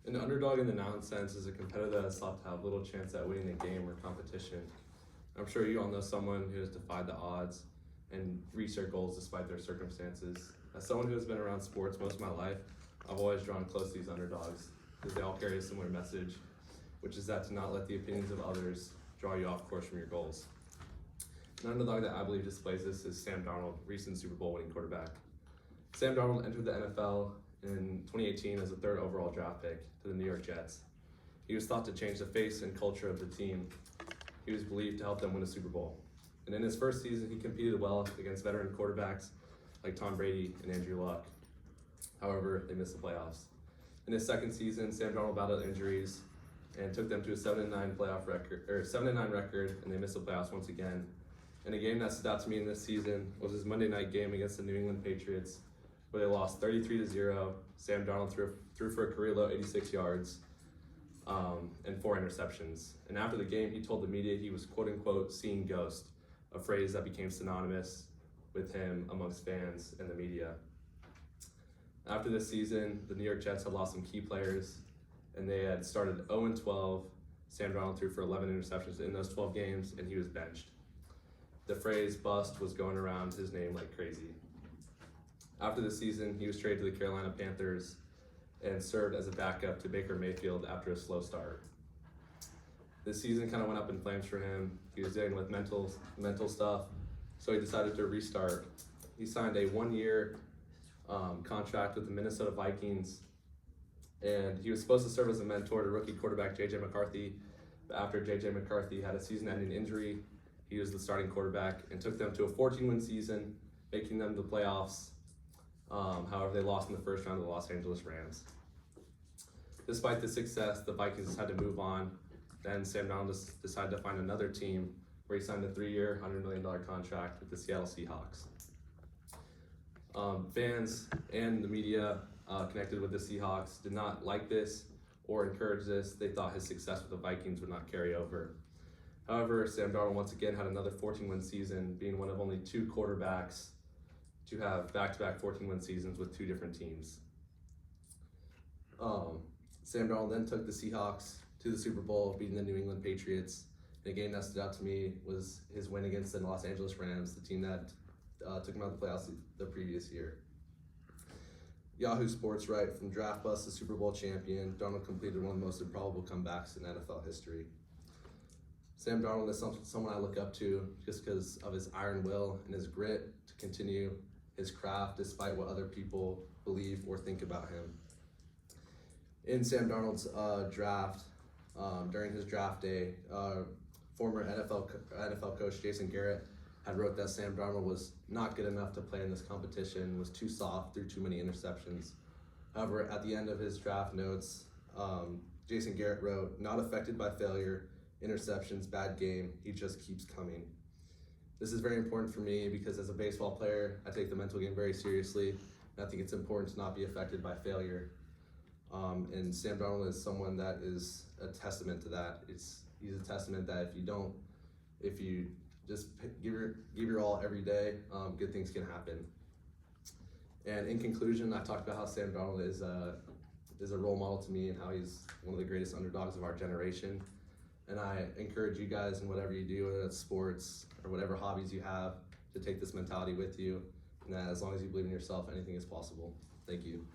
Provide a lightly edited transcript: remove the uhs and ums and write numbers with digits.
An underdog in the noun sense is a competitor that is thought to have little chance at winning a game or competition. I'm sure you all know someone who has defied the odds and reached their goals despite their circumstances. As someone who has been around sports most of my life, I've always drawn close to these underdogs because they all carry a similar message, which is that to not let the opinions of others draw you off course from your goals. An underdog that I believe displays this is Sam Darnold, recent Super Bowl winning quarterback. Sam Darnold entered the NFL in 2018 as a third overall draft pick to the New York Jets. He was thought to change the face and culture of the team. He was believed to help them win a Super Bowl. And in his first season, he competed well against veteran quarterbacks like Tom Brady and Andrew Luck. However, they missed the playoffs. In his second season, Sam Darnold battled injuries and took them to a 7-9 record, and they missed the playoffs once again. And a game that stood out to me in this season was his Monday night game against the New England Patriots, where they lost 33-0. Sam Darnold threw for a career low 86 yards and 4 interceptions. And after the game, he told the media he was quote unquote seeing ghosts, a phrase that became synonymous with him amongst fans and the media. After this season, the New York Jets had lost some key players, and they had started 0-12. Sam Darnold threw for 11 interceptions in those 12 games, and he was benched. The phrase bust was going around his name like crazy. After the season, he was traded to the Carolina Panthers and served as a backup to Baker Mayfield after a slow start. This season kind of went up in flames for him. He was dealing with mental stuff, so he decided to restart. He signed a 1-year contract with the Minnesota Vikings, and he was supposed to serve as a mentor to rookie quarterback J.J. McCarthy, but after J.J. McCarthy had a season-ending injury, he was the starting quarterback and took them to a 14-win season, making them the playoffs. However, they lost in the first round to the Los Angeles Rams. Despite the success, the Vikings had to move on. Then Sam Darnold decided to find another team where he signed a 3-year, $100 million contract with the Seattle Seahawks. Fans and the media connected with the Seahawks did not like this or encourage this. They thought his success with the Vikings would not carry over. However, Sam Darnold once again had another 14-win season, being one of only 2 quarterbacks to have back-to-back 14-win seasons with 2 different teams. Sam Darnold then took the Seahawks to the Super Bowl, beating the New England Patriots. And a game that stood out to me was his win against the Los Angeles Rams, the team that took him out of the playoffs the previous year. Yahoo Sports write, from draft bust to Super Bowl champion, Darnold completed one of the most improbable comebacks in NFL history. Sam Darnold is someone I look up to just because of his iron will and his grit to continue his craft despite what other people believe or think about him. In Sam Darnold's draft, during his draft day, former NFL coach Jason Garrett had wrote that Sam Darnold was not good enough to play in this competition, was too soft, threw too many interceptions. However, at the end of his draft notes, Jason Garrett wrote, "Not affected by failure, interceptions, bad game, he just keeps coming." This is very important for me because as a baseball player, I take the mental game very seriously, and I think it's important to not be affected by failure. And Sam Darnold is someone that is a testament to that. He's a testament that if you just give your all every day, good things can happen. And in conclusion, I talked about how Sam Darnold is a role model to me and how he's one of the greatest underdogs of our generation. And I encourage you guys in whatever you do, whether it's sports or whatever hobbies you have, to take this mentality with you. And that as long as you believe in yourself, anything is possible. Thank you.